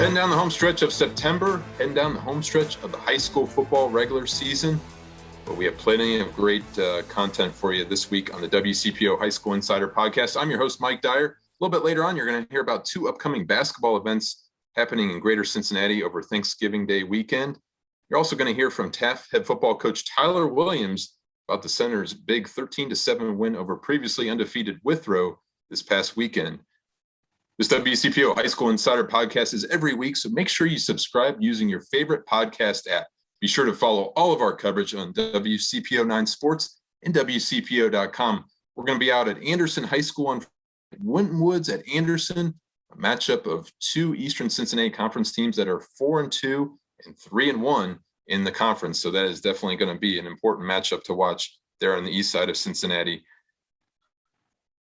heading down the home stretch of September, heading down the home stretch of the high school football regular season. But we have plenty of great content for you this week on the WCPO High School Insider Podcast. I'm your host, Mike Dyer. A little bit later on, you're going to hear about two upcoming basketball events happening in Greater Cincinnati over Thanksgiving Day weekend. You're also going to hear from Taft head football coach Tyler Williams about the Center's big 13-7 win over previously undefeated Withrow this past weekend. This WCPO High School Insider Podcast is every week, so make sure you subscribe using your favorite podcast app. Be sure to follow all of our coverage on WCPO 9 Sports and WCPO.com. We're going to be out at Anderson High School on Winton Woods at Anderson, a matchup of two Eastern Cincinnati Conference teams that are 4-2 and 3-1 in the conference. So that is definitely going to be an important matchup to watch there on the east side of Cincinnati.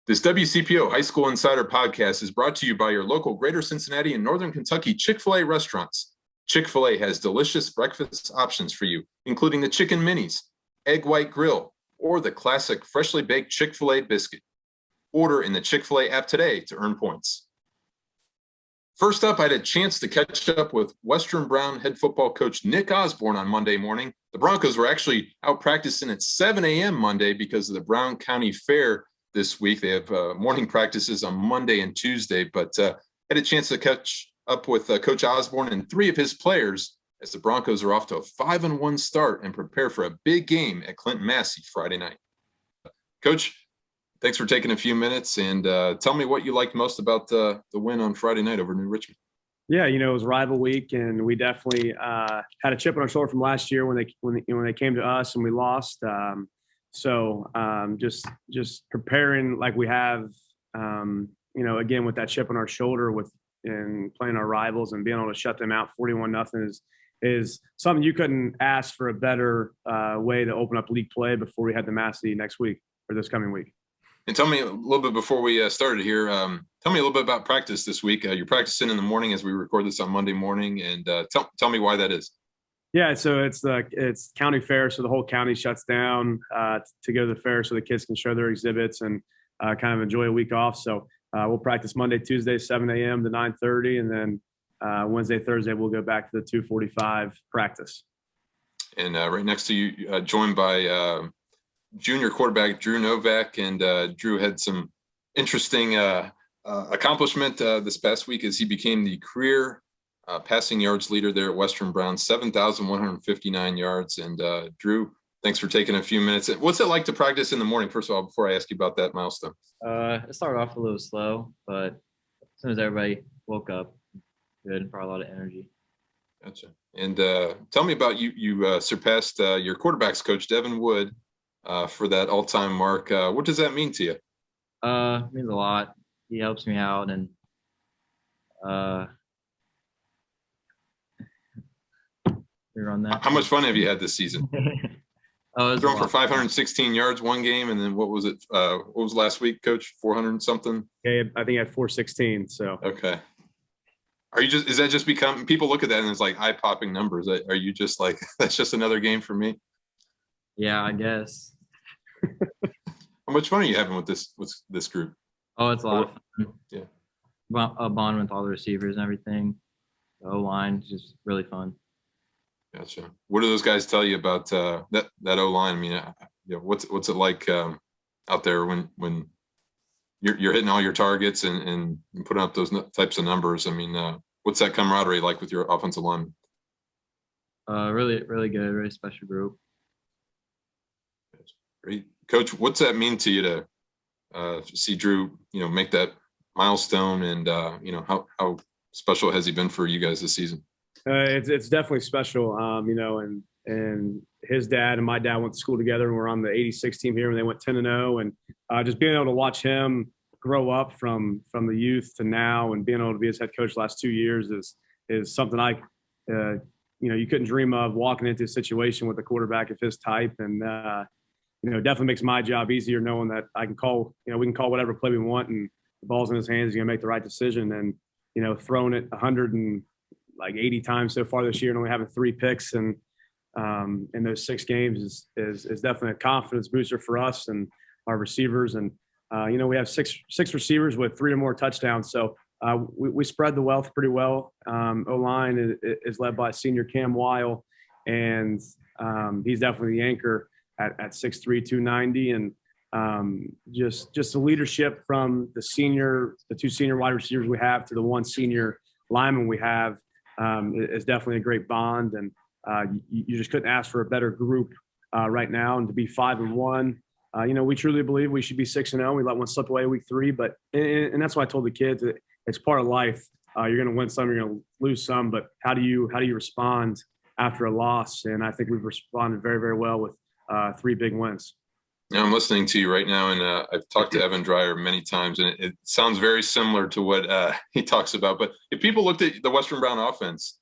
This WCPO High School Insider Podcast is brought to you by your local Greater Cincinnati and Northern Kentucky Chick-fil-A restaurants. Chick-fil-A has delicious breakfast options for you, including the Chicken Minis, Egg White Grill, or the classic freshly baked Chick-fil-A biscuit. Order in the Chick-fil-A app today to earn points. First up, I had a chance to catch up with Western Brown head football coach Nick Osborne on Monday morning. The Broncos were actually out practicing at 7 a.m. Monday because of the Brown County Fair this week. They have morning practices on Monday and Tuesday, but had a chance to catch up with Coach Osborne and three of his players as the Broncos are off to a 5-1 start and prepare for a big game at Clinton Massey Friday night. Coach, thanks for taking a few minutes and tell me what you liked most about the win on Friday night over New Richmond. Yeah, it was rival week, and we definitely had a chip on our shoulder from last year when they came to us and we lost. So just preparing like we have, again, with that chip on our shoulder and playing our rivals and being able to shut them out 41-0 is something you couldn't ask for a better way to open up league play before we had the Massey next week or this coming week. And tell me a little bit before we started here, tell me a little bit about practice this week. You're practicing in the morning as we record this on Monday morning, and tell me why that is. Yeah, so it's county fair, so the whole county shuts down to go to the fair so the kids can show their exhibits and kind of enjoy a week off. So we'll practice Monday, Tuesday, 7 a.m. to 9:30, and then Wednesday, Thursday, we'll go back to the 2:45 practice. And right next to you, joined by junior quarterback Drew Novak, and Drew had some interesting accomplishment this past week as he became the career passing yards leader there at Western Brown, 7,159 yards. And Drew, thanks for taking a few minutes. What's it like to practice in the morning, first of all, before I ask you about that milestone? It started off a little slow, but as soon as everybody woke up, good, brought a lot of energy. Gotcha. And tell me about you surpassed your quarterback's coach, Devin Wood, for that all-time mark. What does that mean to you? It means a lot. He helps me out, and you're on that. How much fun have you had this season? Thrown for 516 yards one game, and then what was it? What was last week, Coach? 400 something. Yeah, I think I had 416. So okay. Is that just become? People look at that and it's like eye-popping numbers. Are you just like that's just another game for me? Yeah, I guess. How much fun are you having with this group? Oh, it's a lot of fun. Yeah. A bond with all the receivers and everything. The O-line is just really fun. Gotcha. What do those guys tell you about that O-line? I mean, what's it like out there when you're hitting all your targets and putting up those types of numbers? I mean, what's that camaraderie like with your offensive line? Really, really good. Really special group. Great. Coach, what's that mean to you to see Drew, make that milestone, and how special has he been for you guys this season? It's definitely special, and his dad and my dad went to school together, and we're on the 86 team here when they went 10-0, and just being able to watch him grow up from the youth to now, and being able to be his head coach the last 2 years is something you couldn't dream of walking into a situation with a quarterback of his type, and definitely makes my job easier knowing that I can call, we can call whatever play we want, and the ball's in his hands. He's going to make the right decision. And, throwing it 180 times so far this year and only having 3 picks and in those 6 games is definitely a confidence booster for us and our receivers. And, we have six receivers with 3 or more touchdowns. So we spread the wealth pretty well. O-line is led by senior Cam Weil, and he's definitely the anchor at 6'3", 290, and just the leadership from the two senior wide receivers we have to the one senior lineman we have is definitely a great bond, and you just couldn't ask for a better group right now. And to be 5-1, we truly believe we should be 6-0. We let one slip away week 3, but and that's why I told the kids that it's part of life. You're going to win some, you're going to lose some, but how do you respond after a loss? And I think we've responded very, very well with 3 big wins. Now I'm listening to you right now, and I've talked to Evan Dreyer many times, and it sounds very similar to what he talks about. But if people looked at the Western Brown offense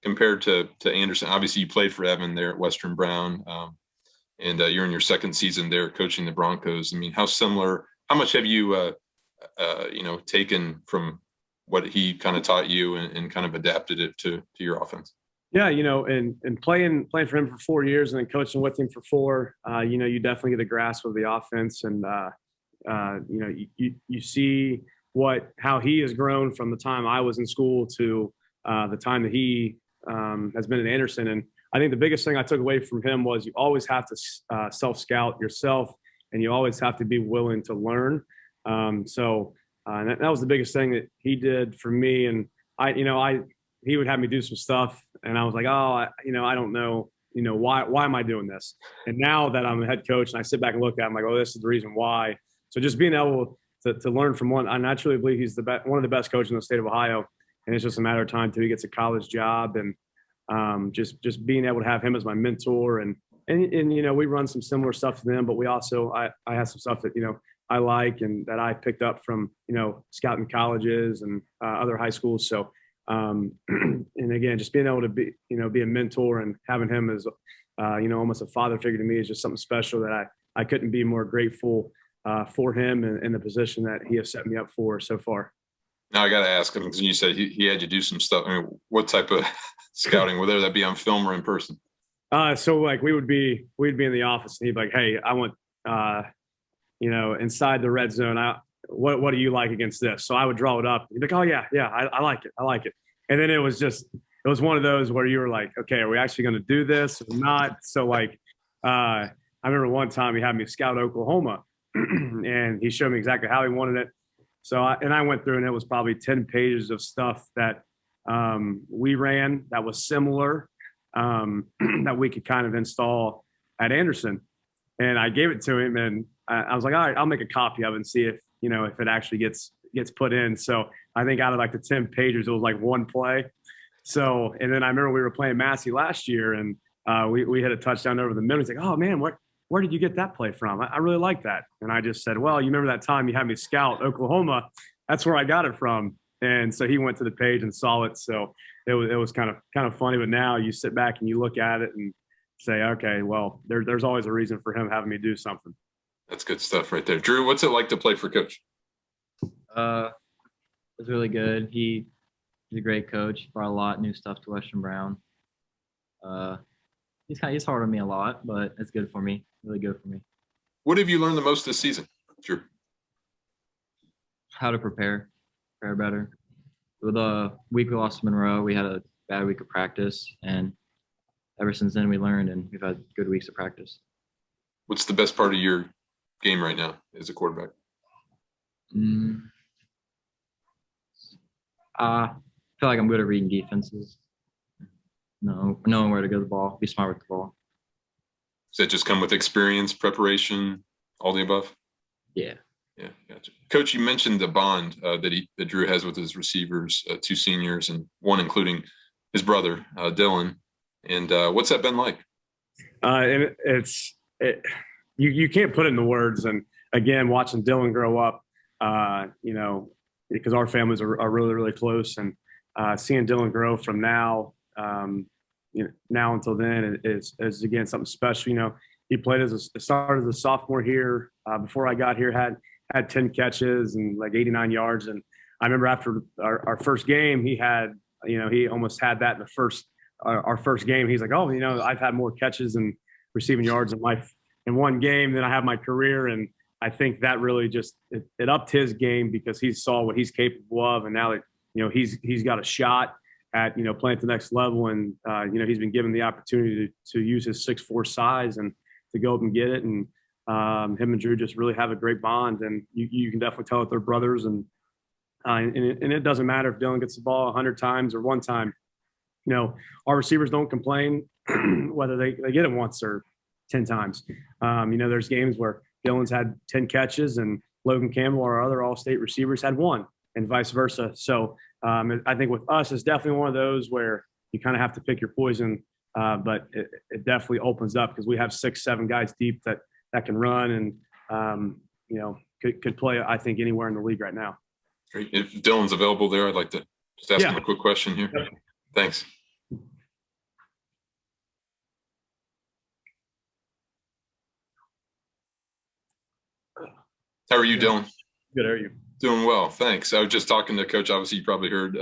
compared to Anderson, obviously you played for Evan there at Western Brown, and you're in your second season there coaching the Broncos. I mean, how much have you, taken from what he kind of taught you and kind of adapted it to your offense? Yeah, and playing for him for 4 years and then coaching with him for 4, you definitely get a grasp of the offense, and you see how he has grown from the time I was in school to the time that he has been at Anderson. And I think the biggest thing I took away from him was you always have to self-scout yourself, and you always have to be willing to learn. That was the biggest thing that he did for me. And he would have me do some stuff, and I was like, I don't know, why am I doing this? And now that I'm a head coach and I sit back and look at it, I'm like, this is the reason why. So just being able to learn from one, I truly believe he's one of the best coaches in the state of Ohio, and it's just a matter of time till he gets a college job. And just being able to have him as my mentor, and we run some similar stuff to them, but we also I have some stuff that I like and that I picked up from scouting colleges and other high schools. So and again, just being able to be a mentor and having him as almost a father figure to me is just something special that I couldn't be more grateful for him and the position that he has set me up for so far. Now I got to ask him, because you said he had you do some stuff. I mean, what type of scouting, whether that be on film or in person? So like we'd be in the office, and he'd be like, "Hey, I want inside the red zone. What do you like against this?" So I would draw it up. He'd be like, "Oh yeah, I like it." And then it was one of those where you were like, "Okay, are we actually going to do this or not?" So like, I remember one time he had me scout Oklahoma, and he showed me exactly how he wanted it. So I went through, and it was probably 10 pages of stuff that we ran that was similar, that we could kind of install at Anderson. And I gave it to him, and I was like, "All right, I'll make a copy of it and see if it actually gets put in." So I think out of like the 10 pages, it was like one play. So, and then I remember we were playing Massey last year, and we hit a touchdown over the middle. He's like, "Oh man, where did you get that play from? I really like that." And I just said, "Well, you remember that time you had me scout Oklahoma? That's where I got it from." And so he went to the page and saw it. So it was kind of funny. But now you sit back and you look at it and say, okay, well, there's always a reason for him having me do something. That's good stuff right there. Drew, what's it like to play for Coach? It's really good. He's a great coach. Brought a lot of new stuff to Western Brown. He's hard on me a lot, but it's good for me. Really good for me. What have you learned the most this season, Drew? How to prepare better. With the week we lost to Monroe, we had a bad week of practice, and ever since then we learned, and we've had good weeks of practice. What's the best part of your game right now as a quarterback? I feel like I'm good at reading defenses. Knowing where to go with the ball, be smart with the ball. Does that just come with experience, preparation, all the above? Yeah. Yeah, gotcha. Coach, you mentioned the bond that Drew has with his receivers, 2 seniors and one including his brother, Dylan. And what's that been like? And you can't put it into words. And again, watching Dylan grow up, because our families are really, really close, and seeing Dylan grow from now until then is again something special. He played started as a sophomore here. Before I got here, had 10 catches and like 89 yards. And I remember after our first game, he almost had that in our first game. He's like, "Oh, I've had more catches and receiving yards in one game than I have my career." And I think that really just it upped his game because he saw what he's capable of, and now that he's got a shot at playing at the next level, and he's been given the opportunity to use his 6'4" size and to go up and get it, and him and Drew just really have a great bond, and you can definitely tell that they're brothers, and it doesn't matter if Dylan gets the ball 100 times or one time. Our receivers don't complain whether they get it once or 10 times. There's games where Dylan's had 10 catches and Logan Campbell, our other all-state receivers, had one, and vice versa. So I think with us, it's definitely one of those where you kind of have to pick your poison, but it definitely opens up because we have 6-7 guys deep that can run and could play, I think, anywhere in the league right now. Great. If Dylan's available there, I'd like to just ask him a quick question here. Yep. Thanks. How are you, Dylan? Good. How are you? Doing well, thanks. I was just talking to Coach. Obviously, you probably heard.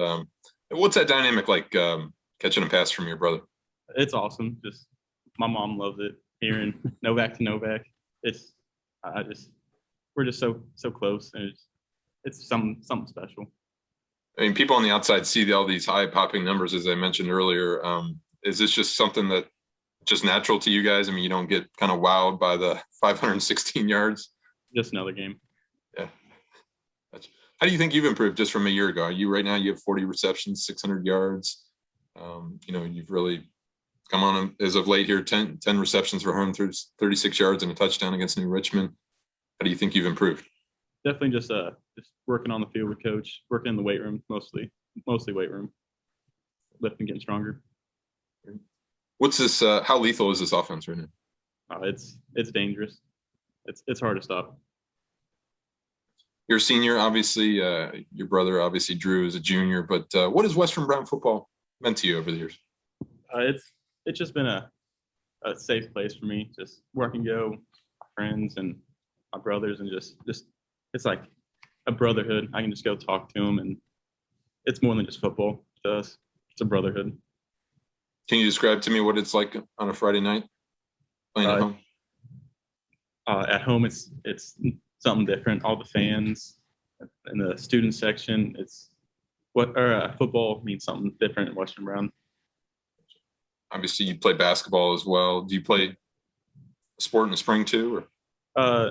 What's that dynamic like, catching a pass from your brother? It's awesome. Just my mom loves it. Hearing Novak to Novak. We're just so close, and it's something special. I mean, people on the outside see all these high popping numbers, as I mentioned earlier. Is this just something that just natural to you guys? I mean, you don't get kind of wowed by the 516 yards? Just another game. Yeah. How do you think you've improved just from a year ago? You have 40 receptions, 600 yards. You've really come on as of late here, 10 receptions for 136 yards and a touchdown against New Richmond. How do you think you've improved? Definitely just working on the field with Coach, working in the weight room, mostly weight room, lifting, getting stronger. What's this? How lethal is this offense right now? It's dangerous. It's hard to stop. You're a senior, obviously. Your brother, obviously, Drew, is a junior. But what has Western Brown football meant to you over the years? It's just been a safe place for me. Just work and go, my friends and my brothers, and just it's like a brotherhood. I can just go talk to them, and it's more than just football to us. It's a brotherhood. Can you describe to me what it's like on a Friday night playing at home? At home, it's something different. All the fans in the student section, football means something different in Western Brown. Obviously, you play basketball as well. Do you play a sport in the spring too? Or?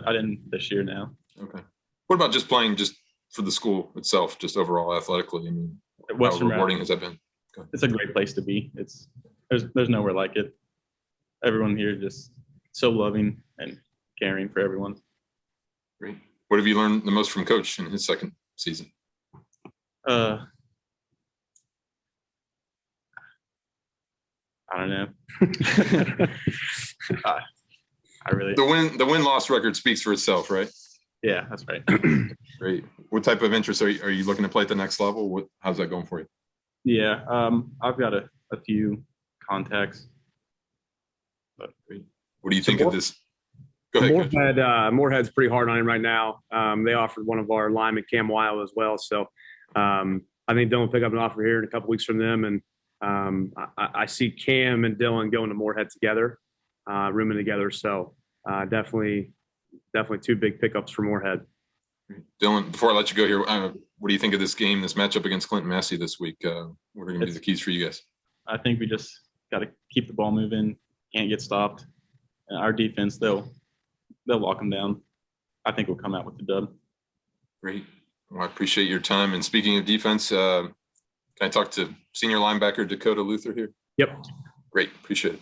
I didn't this year now. Okay. What about just playing just for the school itself, just overall athletically? I mean, how rewarding has that been? It's a great place to be. There's nowhere like it. Everyone here is just so loving and caring for everyone. Great. What have you learned the most from Coach in his second season? I don't know. I really. The win-loss record speaks for itself, right? Yeah, that's right. Great. What type of interest are you looking to play at the next level? How's that going for you? Yeah, I've got a few contacts. But what do you think of this? Go ahead. Moorhead's pretty hard on him right now. They offered one of our linemen, Cam Weil, as well. So I think Dylan will pick up an offer here in a couple weeks from them, and I see Cam and Dylan going to Moorhead together, rooming together. So definitely two big pickups for Moorhead. Dylan, before I let you go here, what do you think of this game, this matchup against Clinton Massey this week? What are going to be the keys for you guys? I think we just got to keep the ball moving, can't get stopped. And our defense, they'll lock them down. I think we'll come out with the dub. Great. Well, I appreciate your time. And speaking of defense, can I talk to senior linebacker Dakota Luther here? Yep. Great. Appreciate it.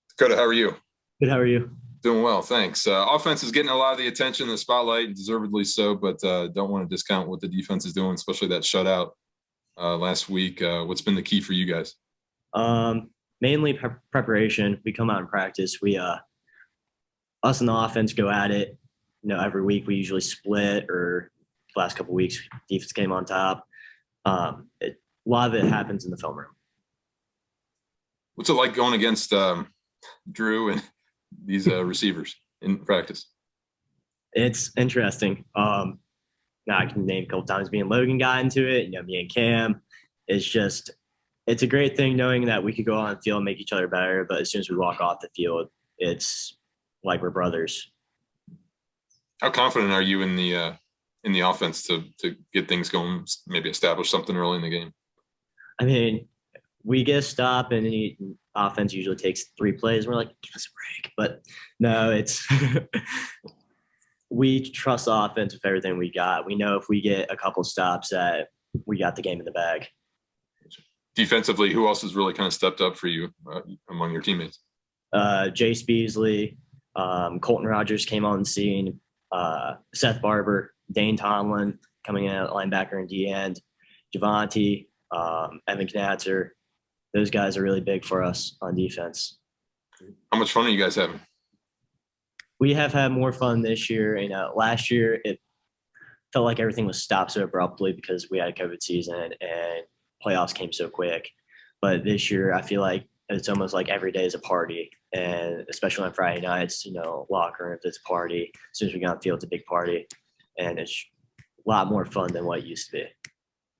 Dakota, how are you? Good. How are you? Doing well, thanks. Offense is getting a lot of the attention, the spotlight, and deservedly so, but don't want to discount what the defense is doing, especially that shutout last week. What's been the key for you guys? Mainly preparation. We come out and practice. We us and the offense go at it. Every week we usually split, or the last couple of weeks defense came on top. A lot of it happens in the film room. What's it like going against Drew and these receivers in practice? It's interesting. Now I can name a couple times me and Logan got into it. Me and Cam. It's a great thing knowing that we could go on the field and make each other better. But as soon as we walk off the field, it's like we're brothers. How confident are you in the offense to get things going, maybe establish something early in the game? I mean, we get a stop and the offense usually takes 3 plays. We're like, give us a break. But no, it's we trust the offense with everything we got. We know if we get a couple stops that we got the game in the bag. Defensively, who else has really kind of stepped up for you among your teammates? Jace Beasley, Colton Rogers came on the scene, Seth Barber, Dane Tomlin coming in at linebacker and D end, Javonte, Evan Knatzer. Those guys are really big for us on defense. How much fun are you guys having? We have had more fun this year. Last year it felt like everything was stopped so abruptly because we had a COVID season and playoffs came so quick. But this year I feel like it's almost like every day is a party, and especially on Friday nights, locker room, it's a party. As soon as we get on the field, it's a big party, and it's a lot more fun than what it used to be.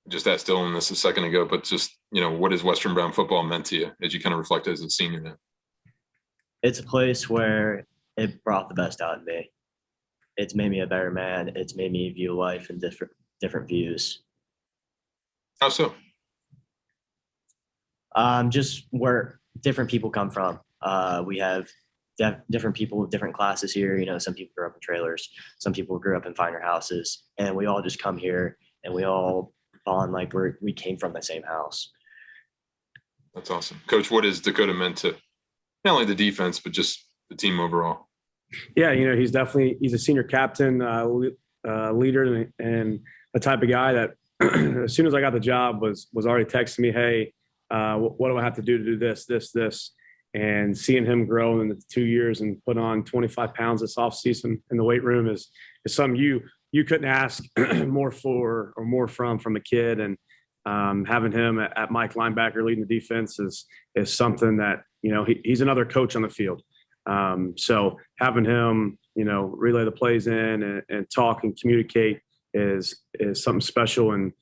Just asked Dylan this a second ago, but just, what has Western Brown football meant to you as you kind of reflect as a senior now? It's a place where it brought the best out of me. It's made me a better man. It's made me view life in different views. How so? Just where different people come from. We have different people with different classes here. Some people grew up in trailers. Some people grew up in finer houses. And we all just come here and we all bond like we came from the same house. That's awesome. Coach, what has Dakota meant to not only the defense, but just the team overall? Yeah, he's a senior captain, leader, and the type of guy that as soon as I got the job was already texting me, hey, what do I have to do this? And seeing him grow in the 2 years and put on 25 pounds this offseason in the weight room is something you couldn't ask more from a kid. And having him at Mike linebacker leading the defense is something that, he's another coach on the field. So having him, relay the plays in and talk and communicate is something special. And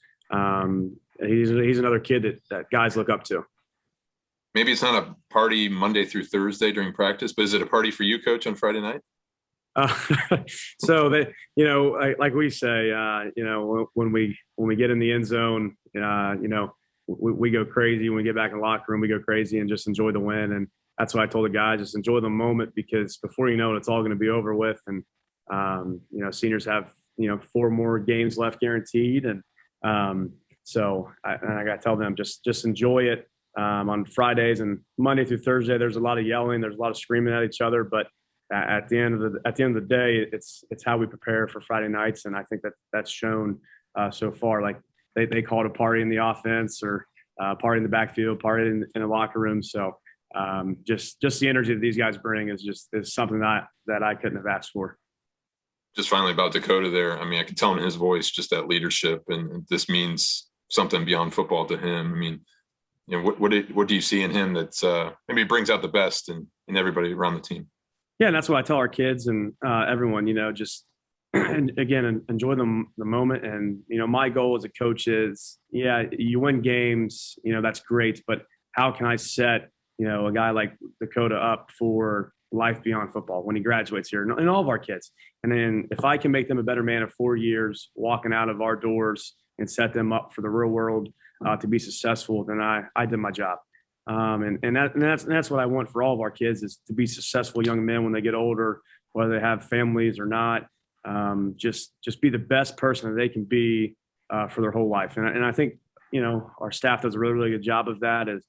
he's another kid that guys look up to. Maybe it's not a party Monday through Thursday during practice, but is it a party for you, Coach, on Friday night? So that, like we say, when we get in the end zone, we go crazy. When we get back in the locker room, we go crazy and just enjoy the win. And that's what I told the guys, just enjoy the moment, because before you know it, it's all going to be over with. And, seniors have, 4 more games left guaranteed. And so I got to tell them, just enjoy it. On Fridays and Monday through Thursday, there's a lot of yelling, there's a lot of screaming at each other, but at the end of the day, it's how we prepare for Friday nights. And I think that's shown so far. Like they call it a party in the offense, or party in the backfield, party in the locker room. So just the energy that these guys bring is something that I couldn't have asked for. Just finally about Dakota there. I mean, I can tell in his voice just that leadership, and this means something beyond football to him. I mean, what do you see in him that maybe brings out the best in everybody around the team? Yeah, and that's what I tell our kids and everyone, just and again, enjoy the moment. And, my goal as a coach is, you win games, that's great, but how can I set, a guy like Dakota up for life beyond football when he graduates here, and all of our kids. And then if I can make them a better man of 4 years walking out of our doors and set them up for the real world to be successful, then I did my job. And that's what I want for all of our kids, is to be successful young men when they get older, whether they have families or not. Just be the best person that they can be for their whole life. And I think, our staff does a really, really good job of that, is,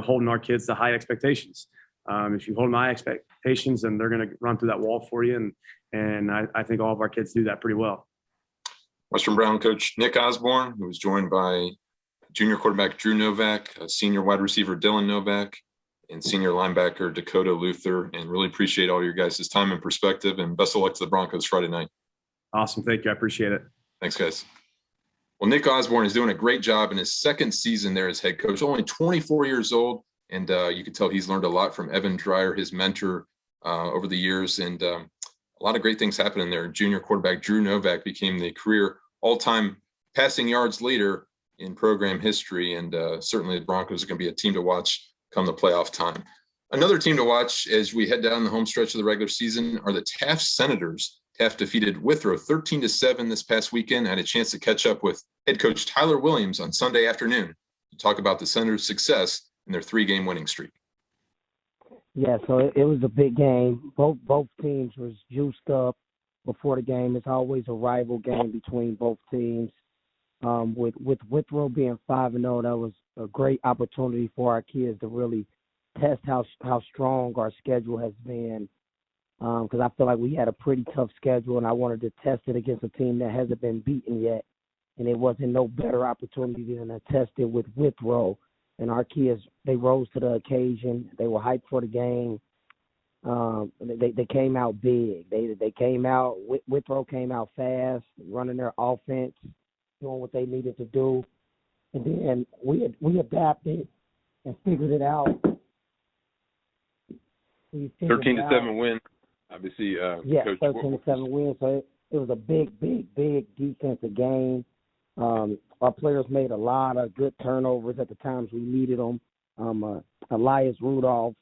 holding our kids to high expectations. If you hold them to high expectations, then they're going to run through that wall for you. And I think all of our kids do that pretty well. Western Brown coach Nick Osborne, who was joined by junior quarterback Drew Novak, senior wide receiver Dylan Novak, and senior linebacker Dakota Luther. And really appreciate all your guys' time and perspective, and best of luck to the Broncos Friday night. Awesome. Thank you. I appreciate it. Thanks, guys. Well, Nick Osborne is doing a great job in his second season there as head coach, only 24 years old. And you can tell he's learned a lot from Evan Dreyer, his mentor, over the years. And a lot of great things happening there. Junior quarterback Drew Novak became the career all-time passing yards leader in program history. And certainly the Broncos are going to be a team to watch come the playoff time. Another team to watch as we head down the home stretch of the regular season are the Taft Senators. Taft defeated Withrow 13-7 this past weekend. I had a chance to catch up with head coach Tyler Williams on Sunday afternoon to talk about the Senators' success in their 3-game winning streak. Yeah, so it was a big game. Both teams was juiced up before the game. It's always a rival game between both teams. With Withrow being 5-0, that was a great opportunity for our kids to really test how strong our schedule has been. Because I feel like we had a pretty tough schedule, and I wanted to test it against a team that hasn't been beaten yet. And it wasn't no better opportunity than to test it with Withrow. And our kids, they rose to the occasion. They were hyped for the game. They came out big. They came out. Withrow came out fast, running their offense, doing what they needed to do, and then we adapted and figured it out. 13-7 win, obviously. Yeah, Coach 13-7 win. So it was a big defensive game. Our players made a lot of good turnovers at the times we needed them. Elias Rudolph,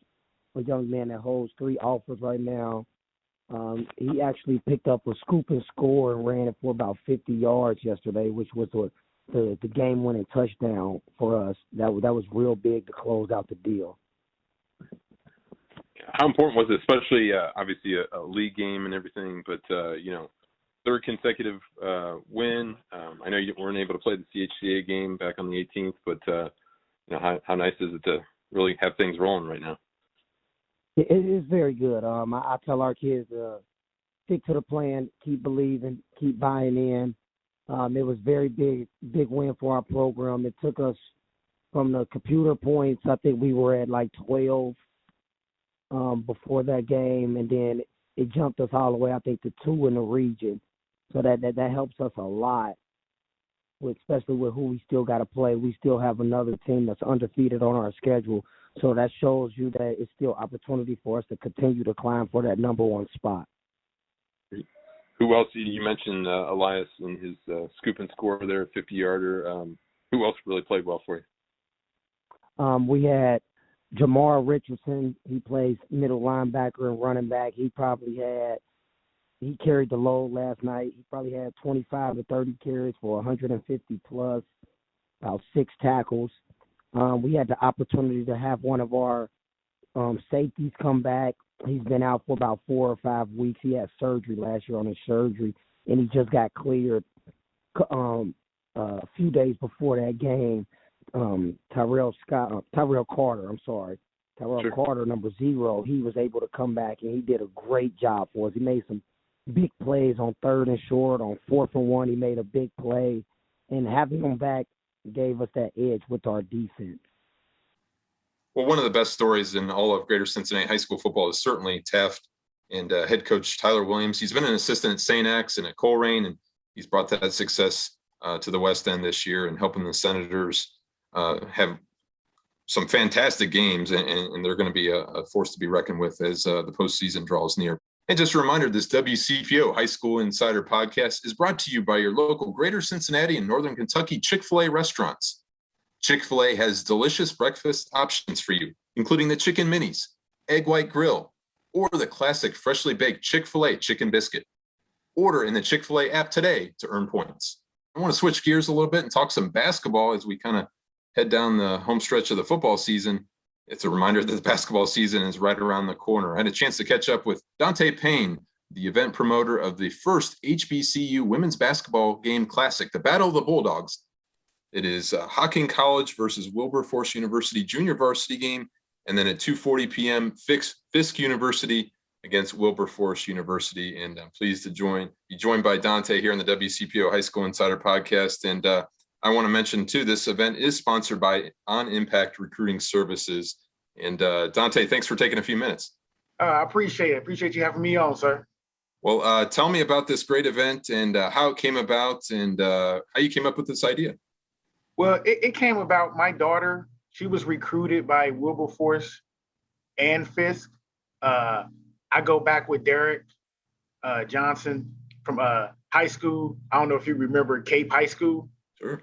a young man that holds 3 offers right now, he actually picked up a scoop and score and ran it for about 50 yards yesterday, which was the game-winning touchdown for us. That was real big to close out the deal. How important was it, especially obviously a league game and everything, but third consecutive win. I know you weren't able to play the CHCA game back on the 18th, but how nice is it to really have things rolling right now? It is very good. I tell our kids stick to the plan, keep believing, keep buying in. It was very big win for our program. It took us from the computer points. I think we were at like 12 before that game, and then it jumped us all the way, I think, to 2 in the region. So that helps us a lot, especially with who we still got to play. We still have another team that's undefeated on our schedule. So that shows you that it's still opportunity for us to continue to climb for that number 1 spot. Who else? You mentioned Elias and his scoop and score there, 50-yarder. Who else really played well for you? We had Jamar Richardson. He plays middle linebacker and running back. He carried the load last night. He probably had 25 to 30 carries for 150 plus, about 6 tackles. We had the opportunity to have one of our safeties come back. He's been out for about 4 or 5 weeks. He had surgery last year on his surgery, and he just got cleared a few days before that game. Tyrell Carter, Sure. Carter, number 0, he was able to come back, and he did a great job for us. He made some big plays on 3rd and short. On 4th and 1, he made a big play, and having him back gave us that edge with our defense. Well, one of the best stories in all of Greater Cincinnati high school football is certainly Taft and head coach Tyler Williams. He's been an assistant at St. X and at Colerain, and he's brought that success to the West End this year and helping the Senators have some fantastic games, and they're going to be a force to be reckoned with as the postseason draws near. And just a reminder, this WCPO High School Insider podcast is brought to you by your local Greater Cincinnati and Northern Kentucky Chick-fil-A restaurants. Chick-fil-A has delicious breakfast options for you, including the chicken minis, egg white grill, or the classic freshly baked Chick-fil-A chicken biscuit. Order in the Chick-fil-A app today to earn points. I want to switch gears a little bit and talk some basketball as we kind of head down the home stretch of the football season. It's a reminder that the basketball season is right around the corner. I had a chance to catch up with Dante Payne, the event promoter of the first HBCU Women's Basketball Game Classic, the Battle of the Bulldogs. It is Hocking College versus Wilberforce University junior varsity game, and then at 2:40 p.m., Fisk University against Wilberforce University. And I'm pleased to be joined by Dante here on the WCPO High School Insider podcast. And I want to mention, too, this event is sponsored by On Impact Recruiting Services. And Dante, thanks for taking a few minutes. I appreciate it. Appreciate you having me on, sir. Well, tell me about this great event and how it came about and how you came up with this idea. Well, it came about. My daughter, she was recruited by Wilberforce and Fisk. I go back with Derek Johnson from high school. I don't know if you remember Cape High School. Sure.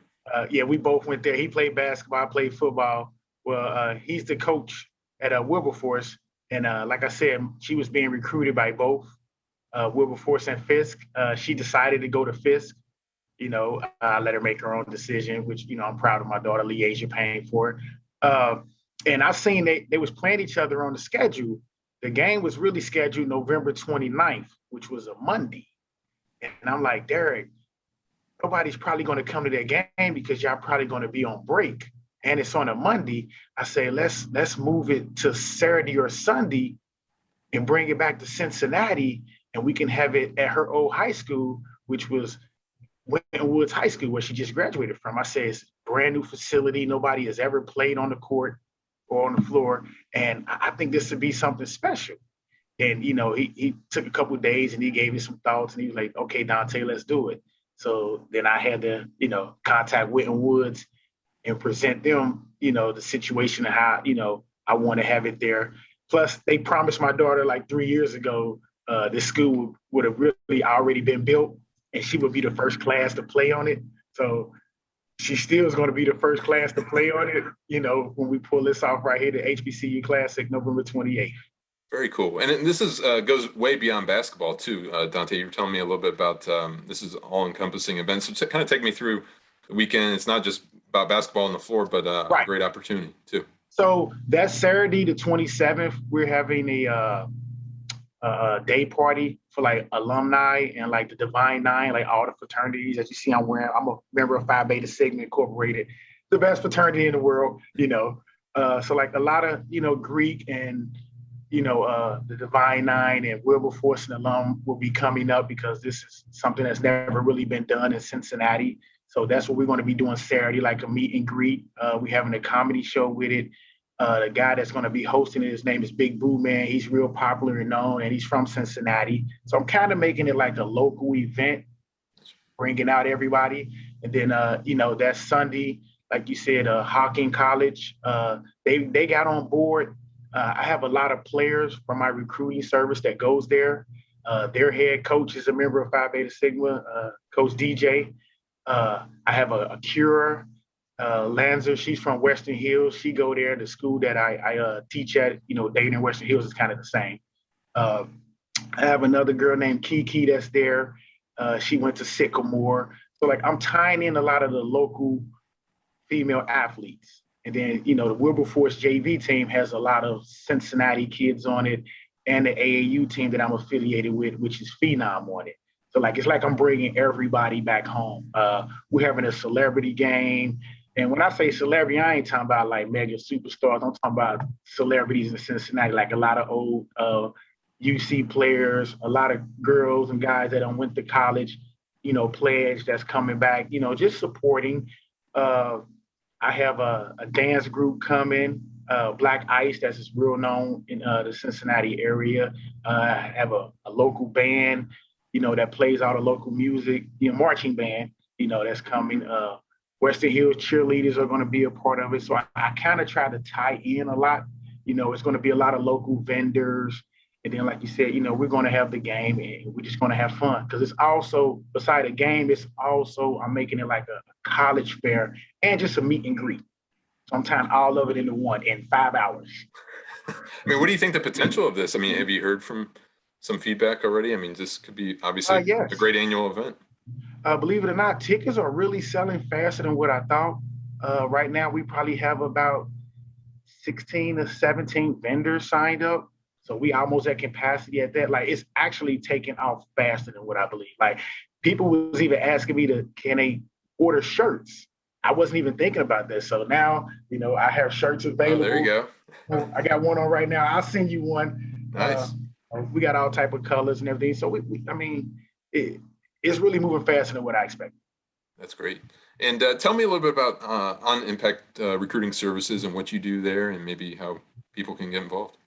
Yeah, we both went there. He played basketball, I played football. Well, he's the coach at Wilberforce. And like I said, she was being recruited by both Wilberforce and Fisk. She decided to go to Fisk. I let her make her own decision, which, I'm proud of my daughter, Leasia Payne, for it. And I seen they was playing each other on the schedule. The game was really scheduled November 29th, which was a Monday. And I'm like, Derek, nobody's probably going to come to that game because y'all probably going to be on break. And it's on a Monday. I say, let's move it to Saturday or Sunday and bring it back to Cincinnati, and we can have it at her old high school, which was Winton Woods High School, where she just graduated from. I say it's a brand new facility. Nobody has ever played on the court or on the floor. And I think this would be something special. And, he took a couple of days and he gave me some thoughts and he was like, okay, Dante, let's do it. So then I had to, contact Winton Woods and present them, the situation and how, I want to have it there. Plus, they promised my daughter like 3 years ago, this school would have really already been built and she would be the first class to play on it. So she still is going to be the first class to play on it, when we pull this off right here, the HBCU Classic, November 28th. Very cool. And this is goes way beyond basketball too. Dante, you were telling me a little bit about this is all-encompassing events. So kind of take me through the weekend. It's not just about basketball on the floor, but a great opportunity too. So that's Saturday the 27th. We're having a day party for like alumni and like the Divine Nine, like all the fraternities that you see I'm wearing. I'm a member of Phi Beta Sigma Incorporated, the best fraternity in the world, So like a lot of, Greek and, the Divine Nine and Wilberforce and alum will be coming up because this is something that's never really been done in Cincinnati. So that's what we're going to be doing Saturday, like a meet and greet. We're having a comedy show with it. The guy that's going to be hosting it, his name is Big Boo Man. He's real popular and known, and he's from Cincinnati. So I'm kind of making it like a local event, bringing out everybody. And then, that Sunday, like you said, Hocking College, they got on board. I have a lot of players from my recruiting service that goes there. Their head coach is a member of Phi Beta Sigma, Coach DJ. I have a Cura, Lanzer. She's from Western Hills. She go there. The school that I teach at, Dayton and Western Hills is kind of the same. I have another girl named Kiki that's there. She went to Sycamore. So like I'm tying in a lot of the local female athletes. And then, the Wilberforce JV team has a lot of Cincinnati kids on it and the AAU team that I'm affiliated with, which is Phenom on it. So like, it's like I'm bringing everybody back home. We're having a celebrity game. And when I say celebrity, I ain't talking about like mega superstars. I'm talking about celebrities in Cincinnati, like a lot of old UC players, a lot of girls and guys that went to college, pledge that's coming back, just supporting. I have a dance group coming, Black Ice, that's just real known in the Cincinnati area. I have a local band, that plays all the local music, marching band, that's coming. Western Hills cheerleaders are going to be a part of it. So I kind of try to tie in a lot. It's going to be a lot of local vendors. And then, like you said, we're going to have the game and we're just going to have fun. Because it's also, beside a game, it's also, I'm making it like a college fair and just a meet and greet. So I'm tying all of it into one in 5 hours. I mean, what do you think the potential of this? I mean, have you heard from some feedback already? I mean, this could be obviously yes. a great annual event. Believe it or not, tickets are really selling faster than what I thought. Right now, we probably have about 16 or 17 vendors signed up. So we almost at capacity at that. Like, it's actually taking off faster than what I believe. Like, people was even asking me can they order shirts? I wasn't even thinking about this. So now, I have shirts available. Oh, there you go. I got one on right now. I'll send you one. Nice. We got all type of colors and everything. So it's really moving faster than what I expected. That's great. And tell me a little bit about On Impact Recruiting Services and what you do there and maybe how people can get involved.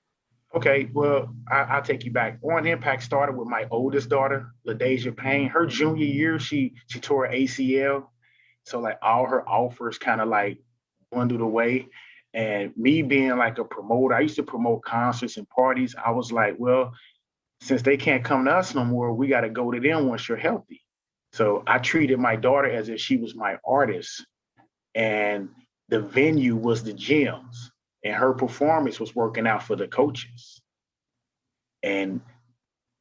Okay, well, I'll take you back. On Impact started with my oldest daughter, Leasia Payne. Her junior year, she tore her ACL. So like all her offers kind of like dwindled away. And me being like a promoter, I used to promote concerts and parties. I was like, well, since they can't come to us no more, we got to go to them once you're healthy. So I treated my daughter as if she was my artist. And the venue was the gyms. and her performance was working out for the coaches. And,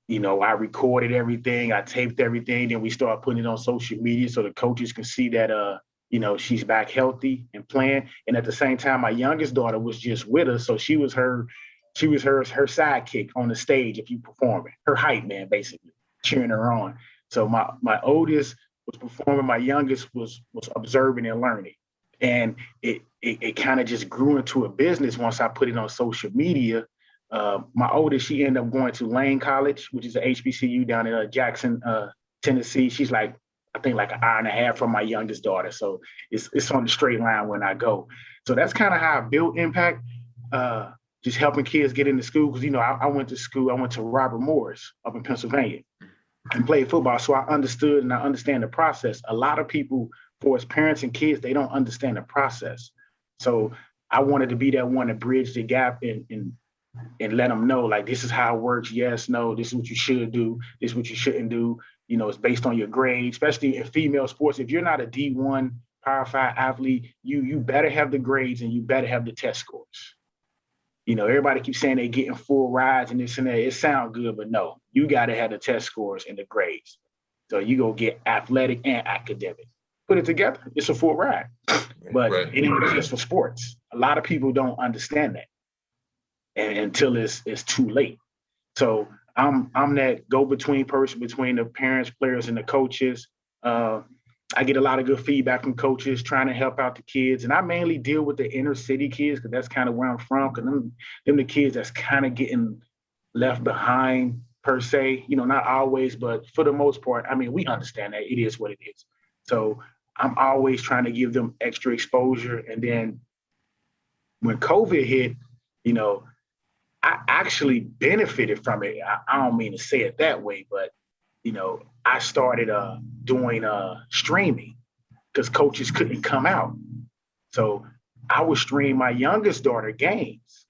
I recorded everything, I taped everything, then we started putting it on social media so the coaches can see that, she's back healthy and playing. And at the same time, my youngest daughter was just with us, so she was her sidekick on the stage if you performing, her hype man, basically, cheering her on. So my oldest was performing, my youngest was observing and learning. And it kind of just grew into a business once I put it on social media. My oldest, she ended up going to Lane College, which is an HBCU down in Jackson, Tennessee. She's I think an hour and a half from my youngest daughter. So it's on the straight line when I go. So that's kind of how I built Impact, just helping kids get into school. Because, I went to school, I went to Robert Morris up in Pennsylvania and played football. So I understood and I understand the process. A lot of people, for as parents and kids, they don't understand the process. So I wanted to be that one to bridge the gap and let them know, this is how it works. Yes, no, this is what you should do. This is what you shouldn't do. It's based on your grade, especially in female sports. If you're not a D1 Power 5 athlete, you better have the grades and you better have the test scores. Everybody keeps saying they're getting full rides and this and that. It sounds good, but no, you got to have the test scores and the grades. So you go get athletic and academic. Put it together, it's a full ride. But it ain't just for sports. A lot of people don't understand that. And until it's too late. So I'm that go-between person between the parents, players, and the coaches. I get a lot of good feedback from coaches trying to help out the kids. And I mainly deal with the inner city kids because that's kind of where I'm from. Because them the kids that's kind of getting left behind per se. Not always, but for the most part, we understand that it is what it is. So I'm always trying to give them extra exposure. And then when COVID hit, I actually benefited from it. I don't mean to say it that way, but, I started doing streaming because coaches couldn't come out. So I would stream my youngest daughter games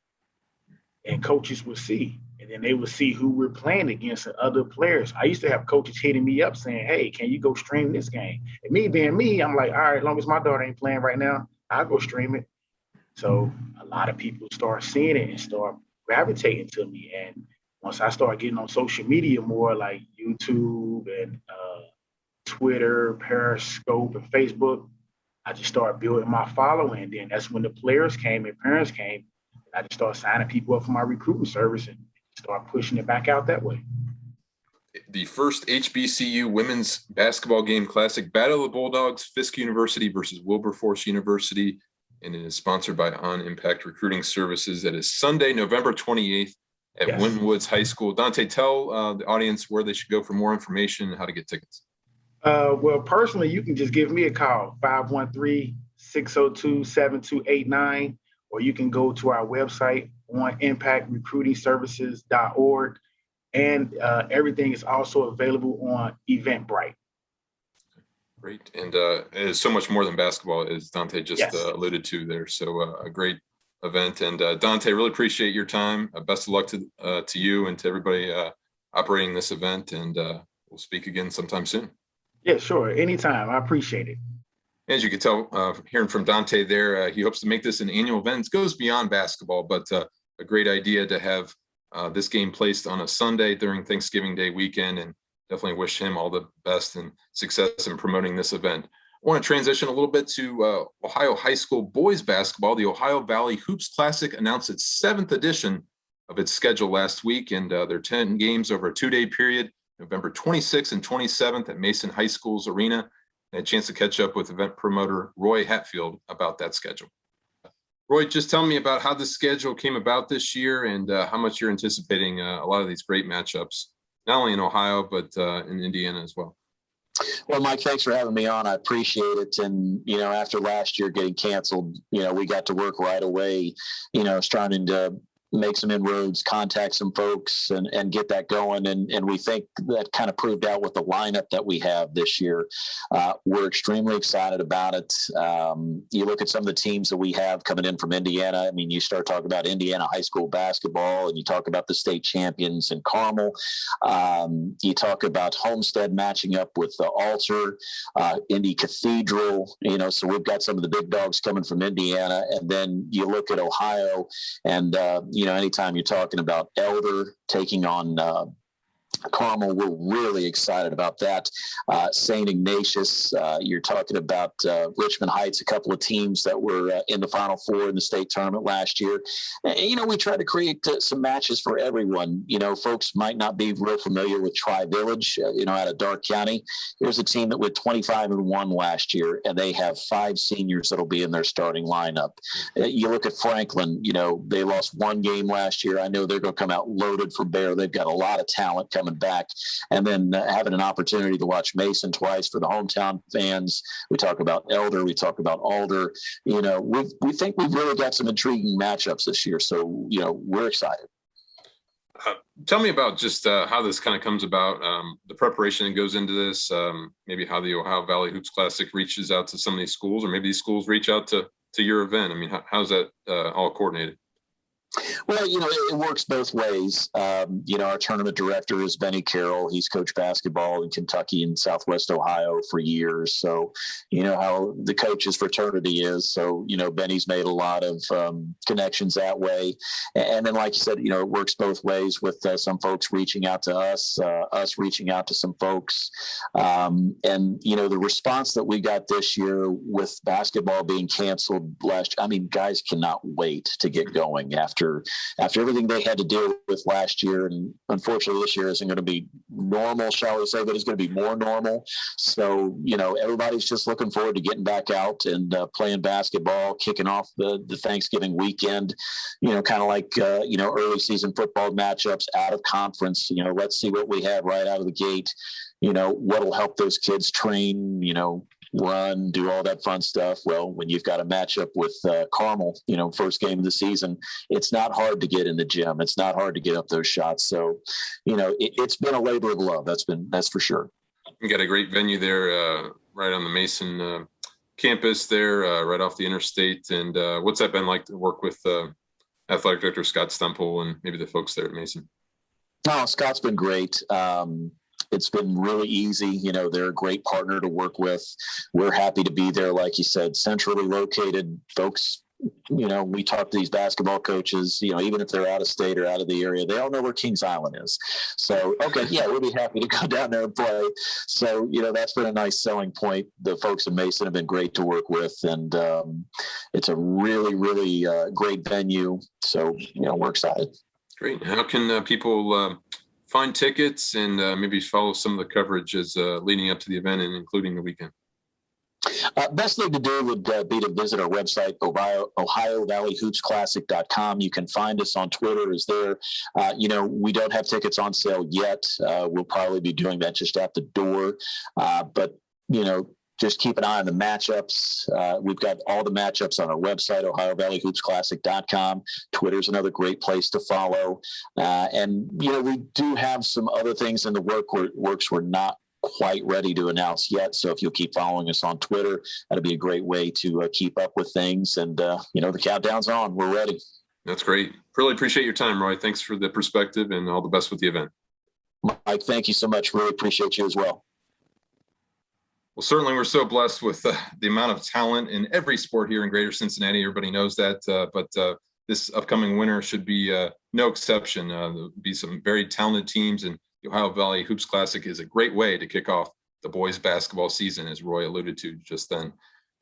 and coaches would see. And then they would see who we're playing against and other players. I used to have coaches hitting me up saying, hey, can you go stream this game? And me being me, I'm like, all right, as long as my daughter ain't playing right now, I'll go stream it. So a lot of people start seeing it and start gravitating to me. And once I start getting on social media more like YouTube and Twitter, Periscope, and Facebook, I just started building my following. And then that's when the players came and parents came. And I just started signing people up for my recruiting service and start pushing it back out that way. The first HBCU women's basketball game classic, Battle of the Bulldogs, Fisk University versus Wilberforce University. And it is sponsored by On Impact Recruiting Services. That is Sunday, November 28th at Winton Woods High School. Dante, tell the audience where they should go for more information and how to get tickets. Well, personally, you can just give me a call, 513-602-7289, or you can go to our website on impactrecruitingservices.org. And everything is also available on Eventbrite. Great. And it is so much more than basketball, as Dante just alluded to there. So a great event. And Dante, really appreciate your time. Best of luck to you and to everybody operating this event. And we'll speak again sometime soon. Yeah, sure. Anytime. I appreciate it. As you can tell, hearing from Dante there, he hopes to make this an annual event. It goes beyond basketball, but a great idea to have this game placed on a Sunday during Thanksgiving Day weekend, and definitely wish him all the best and success in promoting this event. I want to transition a little bit to Ohio high school boys basketball. The Ohio Valley Hoops Classic announced its 7th edition of its schedule last week, and there are 10 games over a 2-day period, November 26th and 27th at Mason High School's arena. I had a chance to catch up with event promoter Roy Hatfield about that schedule. Roy, just tell me about how the schedule came about this year and how much you're anticipating a lot of these great matchups, not only in Ohio, but in Indiana as well. Well, Mike, thanks for having me on. I appreciate it. And, after last year getting canceled, we got to work right away, starting to make some inroads, contact some folks, and get that going. And we think that kind of proved out with the lineup that we have this year. We're extremely excited about it. You look at some of the teams that we have coming in from Indiana. I mean, you start talking about Indiana high school basketball, and you talk about the state champions in Carmel. You talk about Homestead matching up with the Altar, Indy Cathedral, so we've got some of the big dogs coming from Indiana. And then you look at Ohio, and anytime you're talking about Elder taking on Carmel, we're really excited about that. St. Ignatius, you're talking about Richmond Heights, a couple of teams that were in the Final Four in the state tournament last year. And, we try to create some matches for everyone. Folks might not be real familiar with Tri-Village, out of Darke County. Here's a team that went 25-1 last year, and they have 5 seniors that'll be in their starting lineup. You look at Franklin, they lost 1 game last year. I know they're going to come out loaded for bear. They've got a lot of talent coming back, and then having an opportunity to watch Mason twice for the hometown fans. We talk about Elder, we talk about Alder. We think we've really got some intriguing matchups this year, so we're excited. Tell me about just how this kind of comes about, the preparation that goes into this, maybe how the Ohio Valley Hoops Classic reaches out to some of these schools, or maybe these schools reach out to your event. I mean, how's that all coordinated? Well, it works both ways. Our tournament director is Benny Carroll. He's coached basketball in Kentucky and Southwest Ohio for years. So, how the coaches fraternity is. So, Benny's made a lot of connections that way. And then, like you said, it works both ways with some folks reaching out to us, us reaching out to some folks. The response that we got this year with basketball being canceled guys cannot wait to get going after everything they had to deal with last year. And unfortunately, this year isn't going to be normal, shall we say, but it's going to be more normal. So, everybody's just looking forward to getting back out and playing basketball, kicking off the Thanksgiving weekend, kind of like, early season football matchups out of conference. Let's see what we have right out of the gate. What'll help those kids train, run, do all that fun stuff. Well, when you've got a matchup with Carmel, first game of the season, it's not hard to get in the gym. It's not hard to get up those shots. So, it's been a labor of love. That's for sure. You got a great venue there, right on the Mason campus there, right off the interstate. And what's that been like to work with athletic director Scott Stemple and maybe the folks there at Mason? Oh, Scott's been great. It's been really easy. They're a great partner to work with. We're happy to be there. Like you said, centrally located folks. We talk to these basketball coaches, even if they're out of state or out of the area, they all know where Kings Island is. So, okay, yeah, we'll be happy to go down there and play. So, that's been a nice selling point. The folks in Mason have been great to work with, and it's a really, really great venue. So, we're excited. Great. How can people find tickets and maybe follow some of the coverage as leading up to the event and including the weekend? Best thing to do would be to visit our website, OhioValleyHoopsClassic.com. You can find us on Twitter. Is there? We don't have tickets on sale yet. We'll probably be doing that just at the door. But just keep an eye on the matchups. We've got all the matchups on our website, OhioValleyHoopsClassic.com. Twitter's another great place to follow. And we do have some other things in the works we're not quite ready to announce yet. So if you'll keep following us on Twitter, that'll be a great way to keep up with things. And, the countdown's on. We're ready. That's great. Really appreciate your time, Roy. Thanks for the perspective and all the best with the event. Mike, thank you so much. Really appreciate you as well. Well, certainly we're so blessed with the amount of talent in every sport here in Greater Cincinnati. Everybody knows that, but this upcoming winter should be no exception. There'll be some very talented teams, and the Ohio Valley Hoops Classic is a great way to kick off the boys basketball season, as Roy alluded to just then. I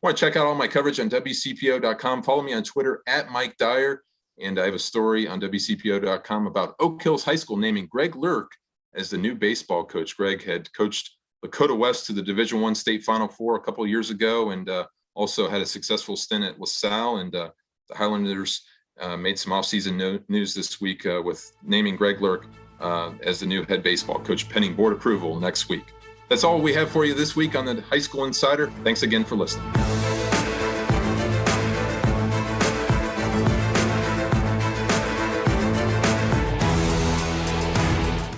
want to check out all my coverage on WCPO.com. Follow me on Twitter at Mike Dyer, and I have a story on WCPO.com about Oak Hills High School naming Greg Lurk as the new baseball coach. Greg had coached Dakota West to the Division I State Final Four a couple of years ago, and also had a successful stint at LaSalle. And the Highlanders made some offseason news this week with naming Greg Lurk as the new head baseball coach, pending board approval next week. That's all we have for you this week on the High School Insider. Thanks again for listening.